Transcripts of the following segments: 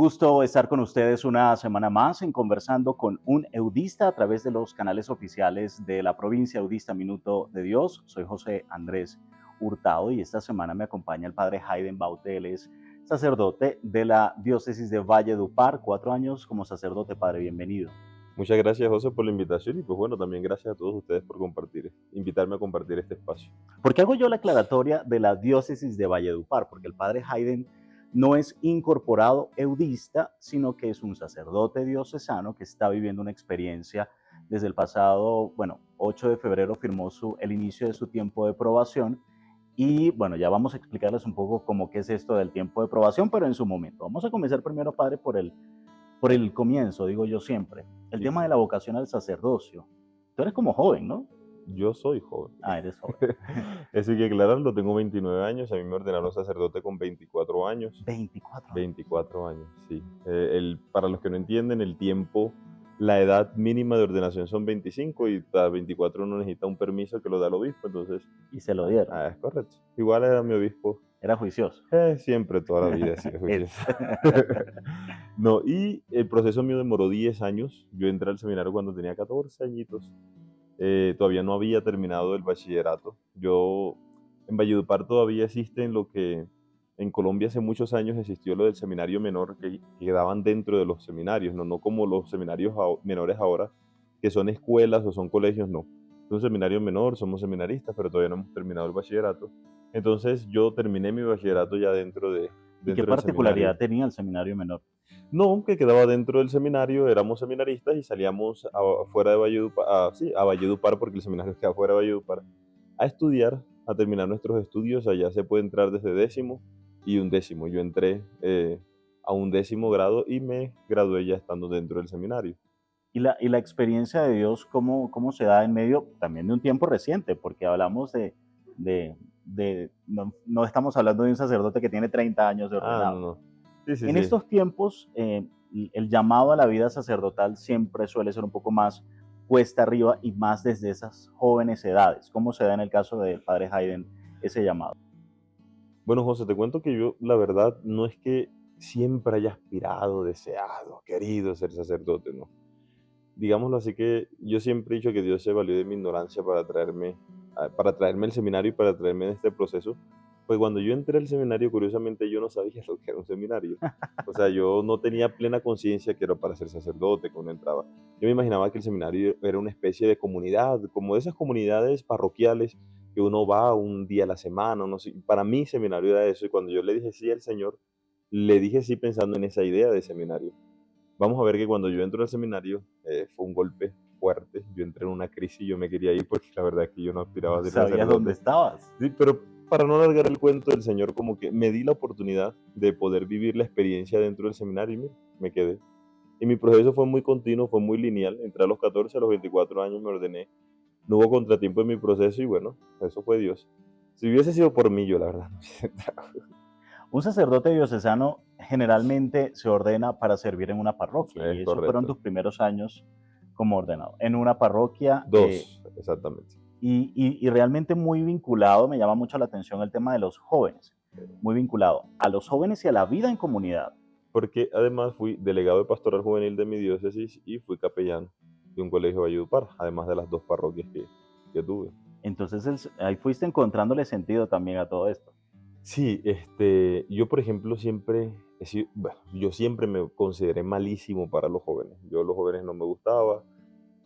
gusto estar con ustedes una semana más en Conversando con un Eudista a través de los canales oficiales de la provincia Eudista Minuto de Dios. Soy José Andrés Hurtado y esta semana me acompaña el padre Hayden Baute. Él es sacerdote de la diócesis de Valledupar, 4 años como sacerdote. Padre, bienvenido. Muchas gracias, José, por la invitación y pues bueno, también gracias a todos ustedes por invitarme a compartir este espacio. ¿Por qué hago yo la aclaratoria de la diócesis de Valledupar? Porque el padre Hayden no es incorporado eudista, sino que es un sacerdote diocesano que está viviendo una experiencia desde el pasado, 8 de febrero firmó el inicio de su tiempo de probación. Y bueno, ya vamos a explicarles un poco cómo qué es esto del tiempo de probación, pero en su momento. Vamos a comenzar primero, padre, por el comienzo, digo yo siempre. El Sí, tema sí. de la vocación al sacerdocio. Tú eres como joven, ¿no? Yo soy joven. Ah, eres joven. Eso hay que aclararlo, tengo 29 años, a mí me ordenaron sacerdote con 24 años. 24 años. 24 años, sí. Para los que no entienden, el tiempo, la edad mínima de ordenación son 25 y a 24 uno necesita un permiso que lo da el obispo, entonces, Y se lo dieron. es correcto. Igual era mi obispo. Era juicioso. Siempre, toda la vida, sí, es Es. juicioso. No, y el proceso mío demoró 10 años. Yo entré al seminario cuando tenía 14 añitos. Todavía no había terminado el bachillerato. En Valledupar todavía existen lo que en Colombia hace muchos años existió lo del seminario menor que quedaban dentro de los seminarios, no como los seminarios menores ahora, que son escuelas o son colegios, no. Es un seminario menor, somos seminaristas, pero todavía no hemos terminado el bachillerato. Entonces yo terminé mi bachillerato ya dentro ¿Y qué del seminario. particularidad tenía el seminario menor? No, que quedaba dentro del seminario, éramos seminaristas y salíamos afuera de Valledupar, a Valledupar, porque el seminario queda fuera de Valledupar, a estudiar, a terminar nuestros estudios. Allá se puede entrar desde 10º y 11º. Yo entré a 11º grado y me gradué ya estando dentro del seminario. Y la experiencia de Dios, ¿cómo se da en medio también de un tiempo reciente? Porque hablamos no estamos hablando de un sacerdote que tiene 30 años de No, ordenado. no. Sí, sí, En sí. estos tiempos, el llamado a la vida sacerdotal siempre suele ser un poco más cuesta arriba y más desde esas jóvenes edades. ¿Cómo se da en el caso del padre Hayden ese llamado? Bueno, José, te cuento que yo, la verdad, no es que siempre haya aspirado, deseado, querido ser sacerdote, no. Digámoslo así, que yo siempre he dicho que Dios se valió de mi ignorancia para traerme el seminario y para traerme en este proceso. Pues cuando yo entré al seminario, curiosamente yo no sabía lo que era un seminario. O sea, yo no tenía plena conciencia que era para ser sacerdote cuando entraba. Yo me imaginaba que el seminario era una especie de comunidad, como de esas comunidades parroquiales que uno va un día a la semana, no sé. Para mí seminario era eso, y cuando yo le dije sí al Señor, le dije sí pensando en esa idea de seminario. Vamos a ver que cuando yo entro al seminario fue un golpe fuerte. Yo entré en una crisis y yo me quería ir porque la verdad es que yo no aspiraba a No ser sabías dónde sacerdote. estabas. Sí, pero para no alargar el cuento, del Señor como que me di la oportunidad de poder vivir la experiencia dentro del seminario y mira, me quedé. Y mi proceso fue muy continuo, fue muy lineal. Entré a los 14, a los 24 años me ordené. No hubo contratiempo en mi proceso y bueno, eso fue Dios. Si hubiese sido por mí, yo la verdad no hubiese entrado. Un sacerdote diocesano generalmente se ordena para servir en una parroquia y Es esos fueron correcto. tus primeros años como ordenado. En una parroquia Dos, exactamente. y realmente muy vinculado, me llama mucho la atención el tema de los jóvenes, muy vinculado a los jóvenes y a la vida en comunidad. Porque además fui delegado de pastoral juvenil de mi diócesis y fui capellán de un colegio de Valledupar, además de las dos parroquias que tuve. Entonces ahí fuiste encontrándole sentido también a todo esto. Sí, yo por ejemplo yo siempre me consideré malísimo para los jóvenes. Yo los jóvenes no me gustaba,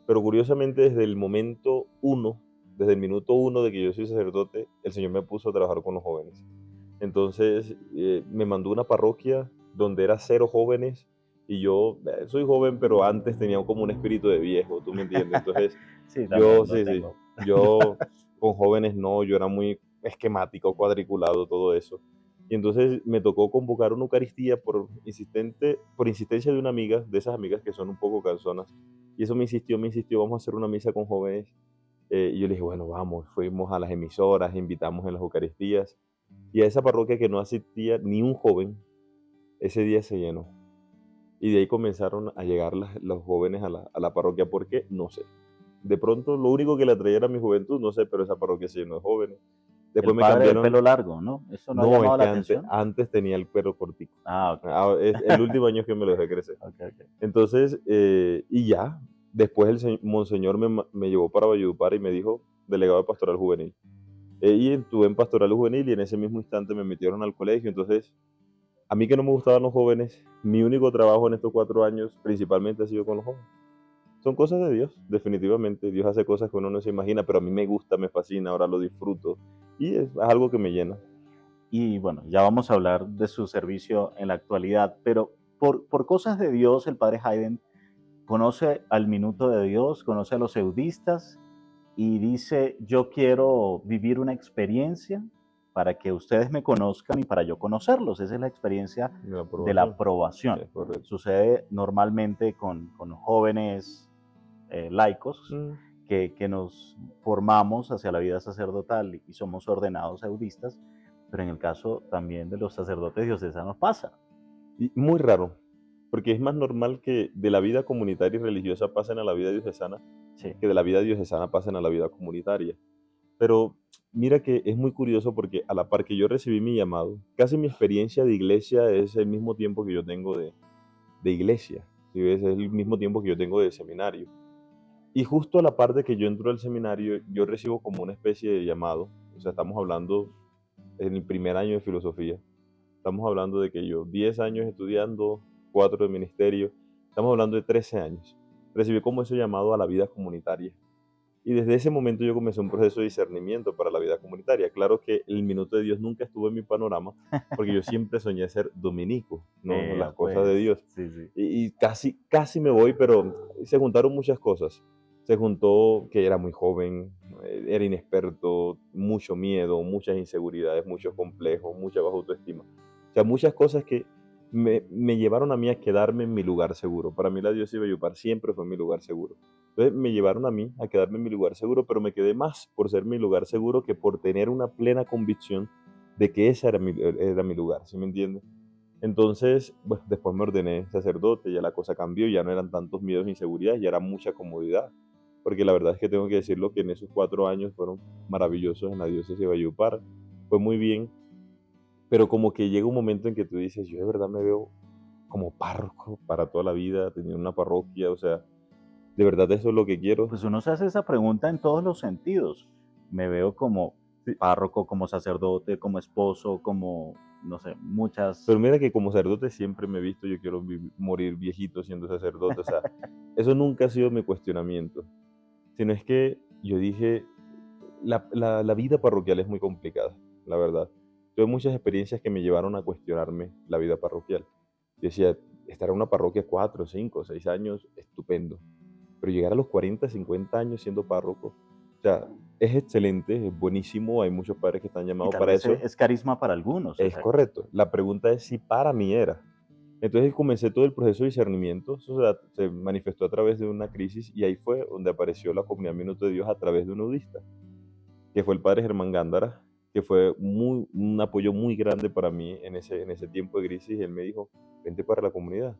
pero curiosamente desde el minuto uno de que yo soy sacerdote, el Señor me puso a trabajar con los jóvenes. Entonces me mandó a una parroquia donde era cero jóvenes y yo soy joven, pero antes tenía como un espíritu de viejo, ¿tú me entiendes? Entonces Sí, también lo sí, sí, tengo. yo con jóvenes no, yo era muy esquemático, cuadriculado, todo eso. Y entonces me tocó convocar una Eucaristía por insistencia de una amiga, de esas amigas que son un poco canzonas. Y eso me insistió, vamos a hacer una misa con jóvenes. Y yo le dije, bueno, vamos, fuimos a las emisoras, invitamos en las Eucaristías. Y a esa parroquia que no asistía ni un joven, ese día se llenó. Y de ahí comenzaron a llegar los jóvenes a la parroquia, porque no sé. De pronto lo único que le atraía era mi juventud, no sé, pero esa parroquia se llenó de jóvenes. El Después me padre del cambiaron. pelo largo, ¿no? ¿Eso no ha No, es llamado la que antes, atención? antes tenía el pelo cortico. Ah, ok, Es el último año que me lo dejé crecer. ok, ok. Entonces, y ya, después monseñor me llevó para Valledupar y me dijo, delegado de pastoral juvenil. Y estuve en pastoral juvenil y en ese mismo instante me metieron al colegio. Entonces, a mí que no me gustaban los jóvenes, mi único trabajo en estos 4 años principalmente ha sido con los jóvenes. Son cosas de Dios, definitivamente. Dios hace cosas que uno no se imagina, pero a mí me gusta, me fascina, ahora lo disfruto y es algo que me llena. Y bueno, ya vamos a hablar de su servicio en la actualidad, pero por cosas de Dios, el padre Hayden conoce al minuto de Dios, conoce a los eudistas y dice, yo quiero vivir una experiencia para que ustedes me conozcan y para yo conocerlos. Esa es la experiencia La de la aprobación, aprobación. es correcto. Sucede normalmente con jóvenes laicos Mm. que nos formamos hacia la vida sacerdotal y somos ordenados eudistas, pero en el caso también de los sacerdotes diocesanos pasa. Y muy raro, porque es más normal que de la vida comunitaria y religiosa pasen a la vida diocesana, Sí, que de la vida diocesana pasen a la vida comunitaria. Pero mira que es muy curioso porque a la par que yo recibí mi llamado, casi mi experiencia de iglesia es el mismo tiempo que yo tengo de iglesia, ¿sí ves? Es el mismo tiempo que yo tengo de seminario. Y justo a la par de que yo entro al seminario, yo recibo como una especie de llamado. O sea, estamos hablando en el primer año de filosofía. Estamos hablando de que yo, 10 años estudiando, 4 de ministerio, estamos hablando de 13 años. Recibí como ese llamado a la vida comunitaria. Y desde ese momento yo comencé un proceso de discernimiento para la vida comunitaria. Claro que el minuto de Dios nunca estuvo en mi panorama, porque yo siempre soñé ser dominico, ¿no? Las cosas de pues, Dios. sí, sí. Y casi me voy, pero se juntaron muchas cosas. Se juntó que era muy joven, era inexperto, mucho miedo, muchas inseguridades, muchos complejos, mucha baja autoestima. O sea, muchas cosas que me llevaron a mí a quedarme en mi lugar seguro. Para mí la diócesis de Valledupar siempre fue mi lugar seguro. Entonces me llevaron a mí a quedarme en mi lugar seguro, pero me quedé más por ser mi lugar seguro que por tener una plena convicción de que ese era mi lugar, ¿sí me entiendes? Entonces, bueno, después me ordené sacerdote, ya la cosa cambió, ya no eran tantos miedos ni inseguridades, ya era mucha comodidad. Porque la verdad es que tengo que decirlo que en esos 4 años fueron maravillosos en la diócesis de Valledupar. Fue muy bien, pero como que llega un momento en que tú dices, yo de verdad me veo como párroco para toda la vida, teniendo una parroquia, o sea, de verdad eso es lo que quiero. Pues uno se hace esa pregunta en todos los sentidos. Me veo como Sí. párroco, como sacerdote, como esposo, como, no sé, muchas... Pero mira que como sacerdote siempre me he visto, yo quiero morir viejito siendo sacerdote, o sea, eso nunca ha sido mi cuestionamiento, sino es que yo dije, la vida parroquial es muy complicada, la verdad. Tuve muchas experiencias que me llevaron a cuestionarme la vida parroquial. Yo decía, estar en una parroquia 4, 5, 6 años, estupendo. Pero llegar a los 40, 50 años siendo párroco, o sea, es excelente, es buenísimo, hay muchos padres que están Y llamados tal para vez eso. es carisma para algunos. O Es sea, correcto. La pregunta es si para mí era. Entonces comencé todo el proceso de discernimiento, o sea, se manifestó a través de una crisis y ahí fue donde apareció la comunidad Minuto de Dios a través de un nudista, que fue el padre Germán Gándara, que fue un apoyo muy grande para mí en ese tiempo de crisis. Y él me dijo, vente para la comunidad.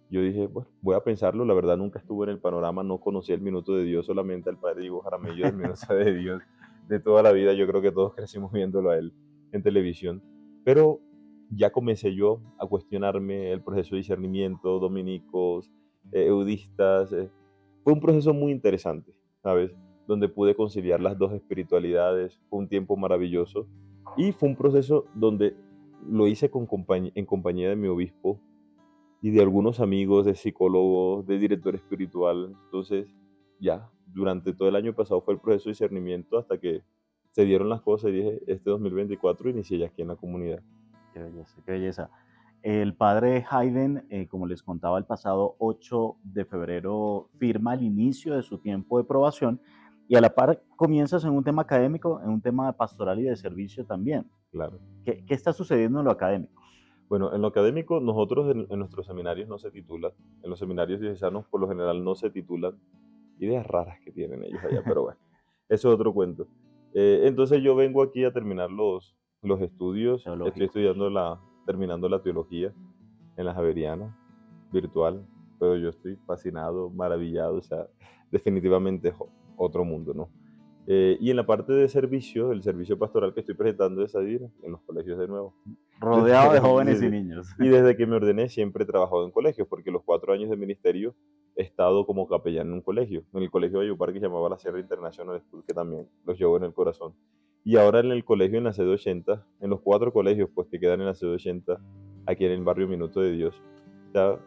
Yo dije, bueno, voy a pensarlo, la verdad nunca estuve en el panorama, no conocía el Minuto de Dios, solamente al padre Diego Jaramillo del Minuto de Dios de toda la vida. Yo creo que todos crecimos viéndolo a él en televisión, pero ya comencé yo a cuestionarme el proceso de discernimiento, dominicos, eudistas. Fue un proceso muy interesante, ¿sabes? Donde pude conciliar las dos espiritualidades, fue un tiempo maravilloso y fue un proceso donde lo hice en compañía de mi obispo y de algunos amigos, de psicólogos, de director espiritual. Entonces, ya, durante todo el año pasado fue el proceso de discernimiento hasta que se dieron las cosas y dije, este 2024 inicié ya aquí en la comunidad. qué belleza, qué belleza. El padre Hayden, como les contaba, el pasado 8 de febrero firma el inicio de su tiempo de probación y a la par comienzas en un tema académico, en un tema pastoral y de servicio también. Claro. ¿Qué está sucediendo en lo académico? Bueno, en lo académico, nosotros en nuestros seminarios no se titulan, en los seminarios diocesanos por lo general no se titulan, ideas raras que tienen ellos allá, pero bueno, eso es otro cuento. Entonces yo vengo aquí a terminar los estudios, estoy Teológicos. estudiando terminando la teología en la Javeriana, virtual, pero yo estoy fascinado, maravillado, o sea, definitivamente es otro mundo, ¿no? Y en la parte de servicio, el servicio pastoral que estoy presentando es ADIR en los colegios de nuevo. Rodeado de Sí, jóvenes y sí. niños. Y desde que me ordené siempre he trabajado en colegios, porque los 4 años de ministerio he estado como capellán en un colegio, en el colegio de Ayupar que se llamaba la Sierra International School, que también los llevo en el corazón. Y ahora en el colegio en la CD80, en los 4 colegios pues que quedan en la CD80, aquí en el barrio Minuto de Dios. O sea,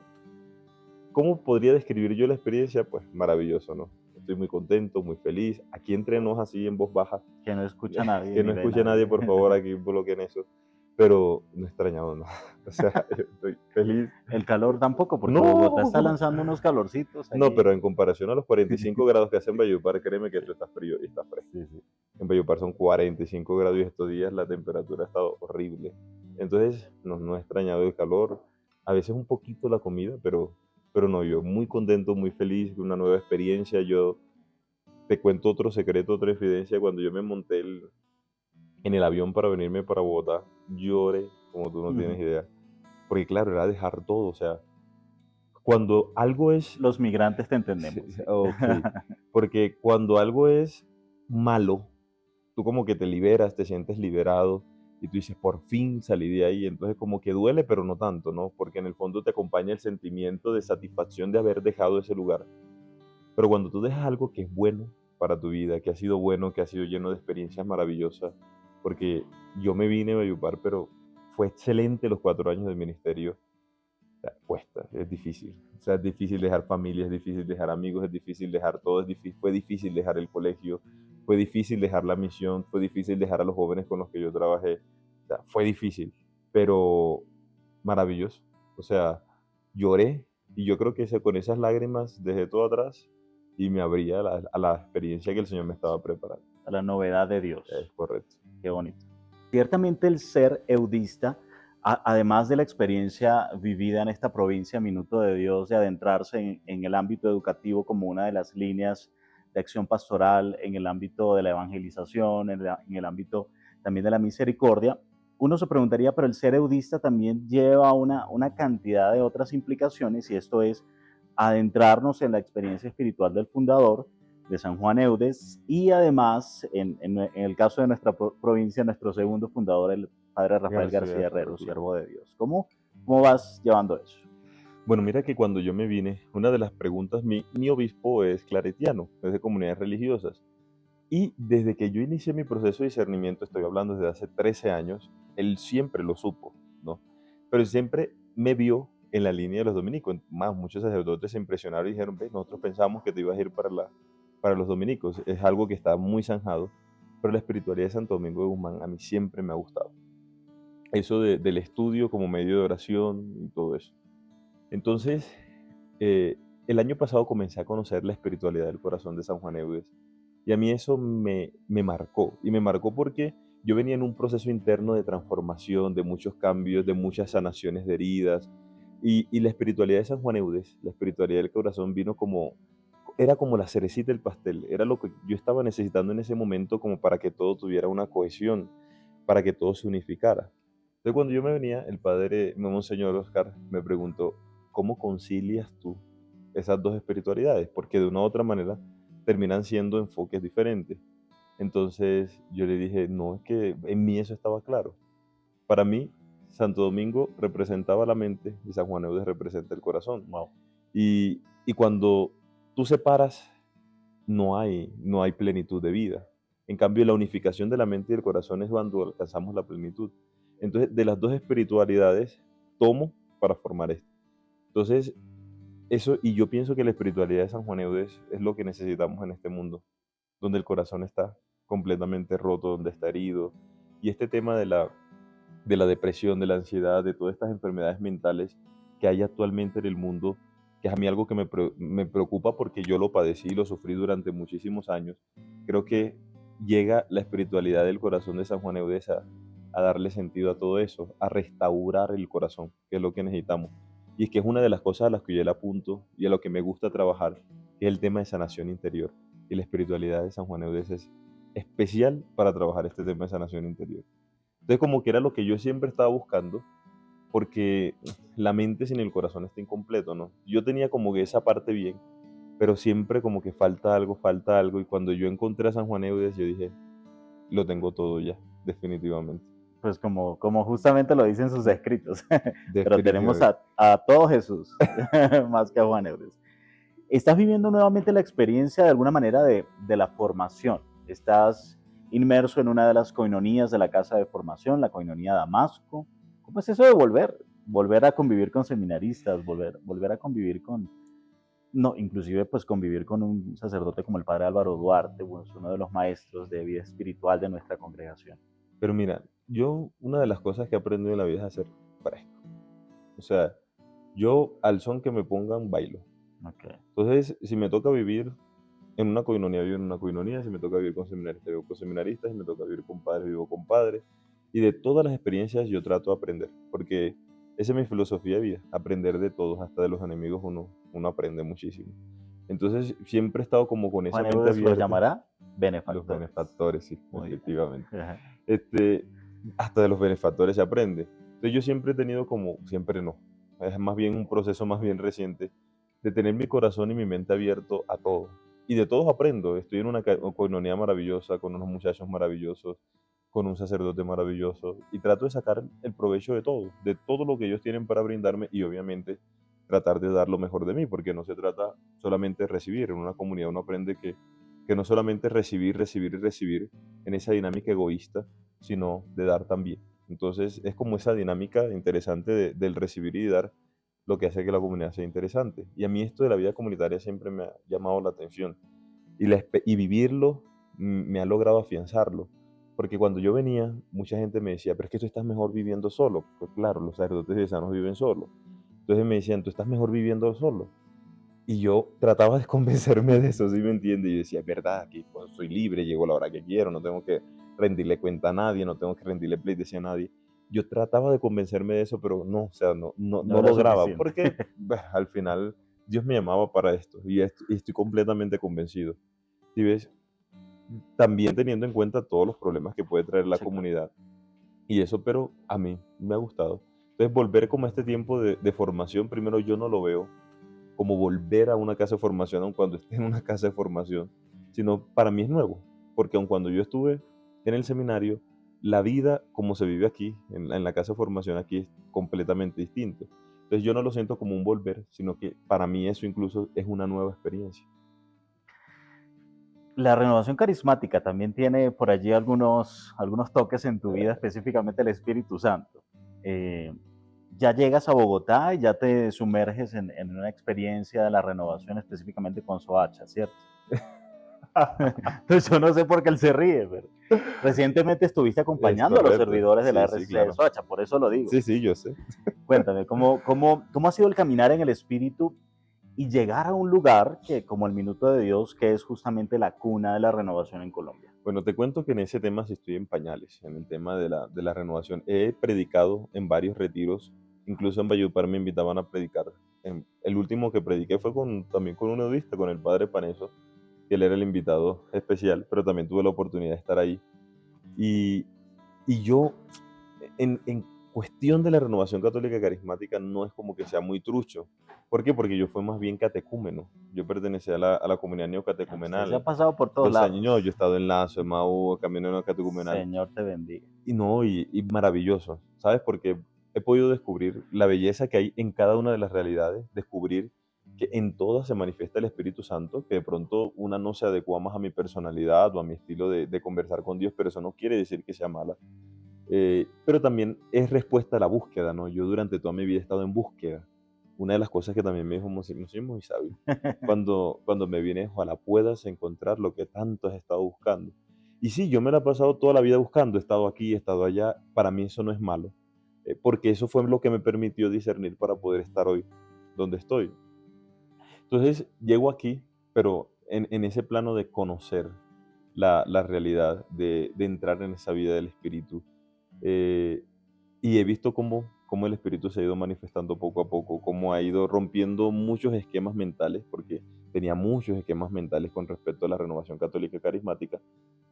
¿cómo podría describir yo la experiencia? Pues maravilloso, ¿no? Estoy muy contento, muy feliz. Aquí entre nos así en voz baja, Que no escucha a nadie que ni no ve a escuche a nadie, nadie. por favor, aquí bloqueen eso. Pero no he extrañado nada. O sea, yo estoy feliz. El calor tampoco, porque Bogotá está No, lanzando unos calorcitos no, allí. pero en comparación a los 45 grados que hace en Valledupar, créeme que esto está frío y está fresco. Sí, sí. En Valledupar son 45 grados y estos días la temperatura ha estado horrible. Entonces, no he extrañado el calor, a veces un poquito la comida, pero no, yo muy contento, muy feliz, una nueva experiencia. Yo te cuento otro secreto, otra evidencia. Cuando yo me monté en el avión para venirme para Bogotá, lloré como tú no tienes idea. Porque claro, era dejar todo, o sea, cuando algo es... Los migrantes te Sí, entendemos, sí. ok, porque cuando algo es malo, tú como que te liberas, te sientes liberado y tú dices, por fin salí de ahí. Entonces como que duele, pero no tanto, ¿no? Porque en el fondo te acompaña el sentimiento de satisfacción de haber dejado ese lugar. Pero cuando tú dejas algo que es bueno para tu vida, que ha sido bueno, que ha sido lleno de experiencias maravillosas, porque yo me vine a Valledupar, pero fue excelente los 4 años del ministerio. O sea, cuesta, es difícil. O sea, es difícil dejar familia, es difícil dejar amigos, es difícil dejar todo, fue difícil dejar el colegio, fue difícil dejar la misión, fue difícil dejar a los jóvenes con los que yo trabajé. O sea, fue difícil, pero maravilloso. O sea, lloré y yo creo que con esas lágrimas dejé todo atrás y me abría a la experiencia que el Señor me estaba preparando. A la novedad de Dios. Es correcto. Qué bonito. Ciertamente el ser eudista, además de la experiencia vivida en esta provincia, Minuto de Dios, de adentrarse en el ámbito educativo como una de las líneas de acción pastoral, en el ámbito de la evangelización, en el ámbito también de la misericordia, uno se preguntaría, pero el ser eudista también lleva una cantidad de otras implicaciones, y esto es adentrarnos en la experiencia espiritual del fundador, de San Juan Eudes, y además, en el caso de nuestra provincia, nuestro segundo fundador, el padre Rafael García Herrero, siervo de Dios. ¿Cómo vas llevando eso? Bueno, mira que cuando yo me vine, una de las preguntas, mi obispo es claretiano, es de comunidades religiosas. Y desde que yo inicié mi proceso de discernimiento, estoy hablando desde hace 13 años, él siempre lo supo, ¿no? Pero siempre me vio en la línea de los dominicos. Más, muchos sacerdotes se impresionaron y dijeron, ve, nosotros pensamos que te ibas a ir para los dominicos. Es algo que está muy zanjado, pero la espiritualidad de Santo Domingo de Guzmán a mí siempre me ha gustado. Eso del estudio como medio de oración y todo eso. Entonces, el año pasado comencé a conocer la espiritualidad del corazón de San Juan Eudes. Y a mí eso me marcó. Y me marcó porque yo venía en un proceso interno de transformación, de muchos cambios, de muchas sanaciones de heridas. Y la espiritualidad de San Juan Eudes, la espiritualidad del corazón, era como la cerecita del pastel. Era lo que yo estaba necesitando en ese momento como para que todo tuviera una cohesión, para que todo se unificara. Entonces cuando yo me venía, el padre, Monseñor Oscar, me preguntó, ¿cómo concilias tú esas dos espiritualidades? Porque de una u otra manera terminan siendo enfoques diferentes. Entonces yo le dije, no, es que en mí eso estaba claro. Para mí, Santo Domingo representaba la mente y San Juan Eudes representa el corazón. Wow. Y cuando tú separas, no hay plenitud de vida. En cambio, la unificación de la mente y el corazón es cuando alcanzamos la plenitud. Entonces, de las dos espiritualidades, tomo para formar esto. Entonces, eso, y yo pienso que la espiritualidad de San Juan Eudes es lo que necesitamos en este mundo, donde el corazón está completamente roto, donde está herido. Y este tema de la depresión, de la ansiedad, de todas estas enfermedades mentales que hay actualmente en el mundo, que es a mí algo que me preocupa porque yo lo padecí y lo sufrí durante muchísimos años. Creo que llega la espiritualidad del corazón de San Juan Eudes a darle sentido a todo eso, a restaurar el corazón, que es lo que necesitamos. Y es que es una de las cosas a las que yo le apunto y a lo que me gusta trabajar, que es el tema de sanación interior. Y la espiritualidad de San Juan Eudes es especial para trabajar este tema de sanación interior. Entonces como que era lo que yo siempre estaba buscando, porque la mente sin el corazón está incompleto, ¿no? Yo tenía como que esa parte bien, pero siempre como que falta algo, y cuando yo encontré a San Juan Eudes, yo dije, lo tengo todo ya, definitivamente, Pues como justamente lo dicen sus escritos, pero tenemos definitivamente. a todo Jesús, más que a Juan Eudes. Estás viviendo nuevamente la experiencia de alguna manera de la formación. Estás inmerso en una de las coinonías de la casa de formación, la coinonía Damasco. ¿Cómo es eso de volver a convivir con seminaristas, volver a convivir con, no, inclusive pues convivir con un sacerdote como el padre Álvaro Duarte, pues, uno de los maestros de vida espiritual de nuestra congregación? Pero mira, yo una de las cosas que he aprendido en la vida es a ser fresco. O sea, yo al son que me pongan bailo. Okay. Entonces, si me toca vivir en una coinonía, vivo en una coinonía; si me toca vivir con seminaristas, vivo con seminaristas; si me toca vivir con padres, vivo con padres. Y de todas las experiencias yo trato de aprender, porque esa es mi filosofía de vida, aprender de todos, hasta de los enemigos uno aprende muchísimo. Entonces, siempre he estado como con esa Juan mente Eudes los abierta. llamará Los benefactores. benefactores, sí, Muy bien. efectivamente. Este, hasta de los benefactores se aprende. Entonces yo siempre he tenido como, siempre no, es más bien un proceso más bien reciente, de tener mi corazón y mi mente abierto a todo. Y de todos aprendo. Estoy en una coinonía maravillosa, con unos muchachos maravillosos, con un sacerdote maravilloso, y trato de sacar el provecho de todo lo que ellos tienen para brindarme, y obviamente tratar de dar lo mejor de mí, porque no se trata solamente de recibir. En una comunidad uno aprende que no solamente recibir, recibir y recibir en esa dinámica egoísta, sino de dar también. Entonces es como esa dinámica interesante del recibir y dar, lo que hace que la comunidad sea interesante. Y a mí esto de la vida comunitaria siempre me ha llamado la atención. Y vivirlo me ha logrado afianzarlo. Porque cuando yo venía, mucha gente me decía, pero es que tú estás mejor viviendo solo. Pues claro, los sacerdotes diocesanos viven solos. Entonces me decían, tú estás mejor viviendo solo. Y yo trataba de convencerme de eso, ¿sí me entiende? Y yo decía, es verdad, aquí pues, soy libre, llego a la hora que quiero, no tengo que rendirle cuenta a nadie, no tengo que rendirle pleitesía a nadie. Yo trataba de convencerme de eso, pero no, o sea, No no era lograba, suficiente. porque bah, al final Dios me llamaba para esto, y estoy completamente convencido. Y ves, también teniendo en cuenta todos los problemas que puede traer la Sí, claro. comunidad, y eso, pero a mí me ha gustado. Entonces, volver como a este tiempo de formación, primero yo no lo veo como volver a una casa de formación, aun cuando esté en una casa de formación, sino para mí es nuevo, porque aun cuando yo estuve en el seminario, la vida como se vive aquí, en la casa de formación aquí, es completamente distinto. Entonces yo no lo siento como un volver, sino que para mí eso incluso es una nueva experiencia. La renovación carismática también tiene por allí algunos toques en tu vida, específicamente el Espíritu Santo. Eh, ya llegas a Bogotá y ya te sumerges en una experiencia de la renovación específicamente con Soacha, ¿cierto? Entonces yo no sé por qué él se ríe, pero recientemente estuviste Es acompañando a los correcto, servidores de la sí, sí, RCC de claro. Soacha, por eso lo digo. Sí, sí, yo sé. Cuéntame, ¿cómo ha sido el caminar en el Espíritu y llegar a un lugar que, como el Minuto de Dios, que es justamente la cuna de la renovación en Colombia? Bueno, te cuento que en ese tema sí estoy en pañales, en el tema de la renovación. He predicado en varios retiros, incluso en Valledupar me invitaban a predicar. El último que prediqué fue también con un nudista, con el padre Paneso, que él era el invitado especial, pero también tuve la oportunidad de estar ahí. Y, y yo, en cuestión de la renovación católica carismática, no es como que sea muy trucho. ¿Por qué? Porque yo fui más bien catecúmeno. Yo pertenecía a la comunidad Usted se ha neocatecumenal. pasado por todos 12 años, no, lados. yo he estado en Lazo, en Mau, Camino Neocatecumenal. Señor te bendiga. Y no, y maravilloso, ¿sabes? Porque he podido descubrir la belleza que hay en cada una de las realidades, descubrir que en todas se manifiesta el Espíritu Santo, que de pronto una no se adecua más a mi personalidad o a mi estilo de conversar con Dios, pero eso no quiere decir que sea mala. Pero también es respuesta a la búsqueda, ¿no? Yo durante toda mi vida he estado en búsqueda. Una de las cosas que también me dijo Monsignor Isabel, cuando me viene, ojalá puedas encontrar lo que tanto has estado buscando. Y sí, yo me la he pasado toda la vida buscando, he estado aquí, he estado allá. Para mí eso no es malo, porque eso fue lo que me permitió discernir para poder estar hoy donde estoy. Entonces, llego aquí, pero en ese plano de conocer la realidad, de entrar en esa vida del Espíritu. eh, y he visto cómo el Espíritu se ha ido manifestando poco a poco, cómo ha ido rompiendo muchos esquemas mentales, porque tenía muchos esquemas mentales con respecto a la renovación católica carismática,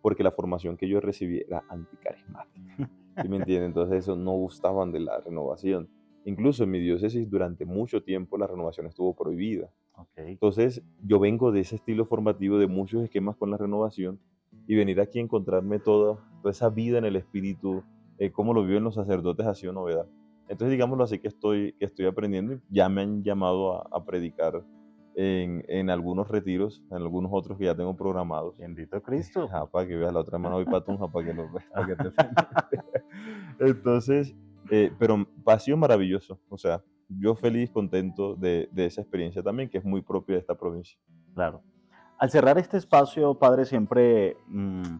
porque la formación que yo recibí era anticarismática. ¿Sí me entienden? Entonces eso no gustaban de la renovación. Incluso en mi diócesis durante mucho tiempo la renovación estuvo prohibida. Ok, Entonces, yo vengo de ese estilo formativo, de muchos esquemas con la renovación, y venir aquí a encontrarme toda esa vida en el espíritu, cómo lo viven los sacerdotes, ha sido novedad. Entonces, digámoslo así, que estoy aprendiendo, y ya me han llamado a predicar en algunos retiros, en algunos otros que ya tengo programados. bendito Cristo. Para que veas, la otra semana voy para Tunja, para que lo veas, para que te pendiente. Entonces, pero ha sido maravilloso. O sea, yo feliz, contento de esa experiencia también, que es muy propia de esta provincia. Claro. Al cerrar este espacio, Padre, siempre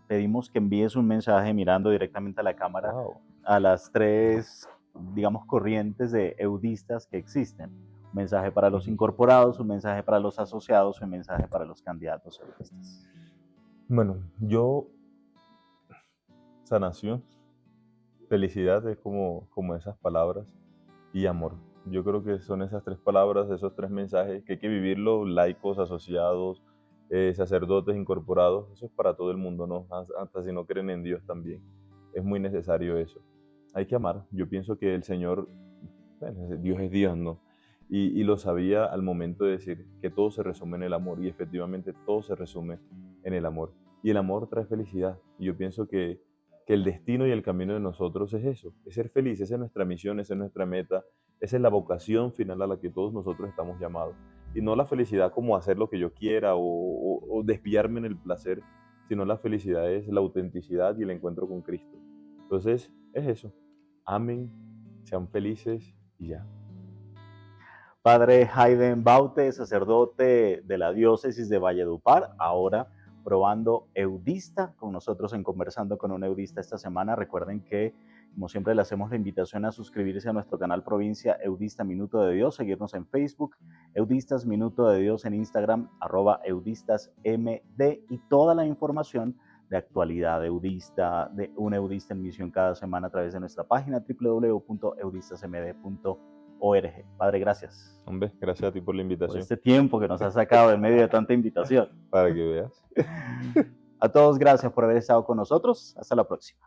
pedimos que envíes un mensaje mirando directamente a la cámara Wow. a las tres, digamos, corrientes de eudistas que existen. Un mensaje para los incorporados, un mensaje para los asociados y un mensaje para los candidatos eudistas. Bueno, sanación, felicidad es como esas palabras, y amor. Yo creo que son esas tres palabras, esos tres mensajes que hay que vivirlo, laicos, asociados, sacerdotes, incorporados. Eso es para todo el mundo, ¿no? Hasta si no creen en Dios también. Es muy necesario eso. Hay que amar. Yo pienso que el Señor, bueno, Dios es Dios, ¿no? Y lo sabía al momento de decir que todo se resume en el amor, y efectivamente todo se resume en el amor. Y el amor trae felicidad. Y yo pienso que el destino y el camino de nosotros es eso, es ser feliz. Esa es nuestra misión, esa es nuestra meta, esa es la vocación final a la que todos nosotros estamos llamados. Y no la felicidad como hacer lo que yo quiera o desviarme en el placer, sino la felicidad es la autenticidad y el encuentro con Cristo. Entonces, es eso. Amen, sean felices y ya. Padre Hayden Baute, sacerdote de la diócesis de Valledupar, ahora probando eudista, con nosotros en Conversando con un Eudista esta semana. Recuerden que, como siempre, le hacemos la invitación a suscribirse a nuestro canal Provincia Eudista Minuto de Dios, seguirnos en Facebook, Eudistas Minuto de Dios, en Instagram, @eudistasmd, y toda la información de actualidad eudista, de un eudista en misión cada semana a través de nuestra página www.eudistasmd.org. Padre, gracias Hombre, gracias a ti por la por invitación, este tiempo que nos has sacado en medio de tanta invitación. para que veas. A todos, gracias por haber estado con nosotros. Hasta la próxima.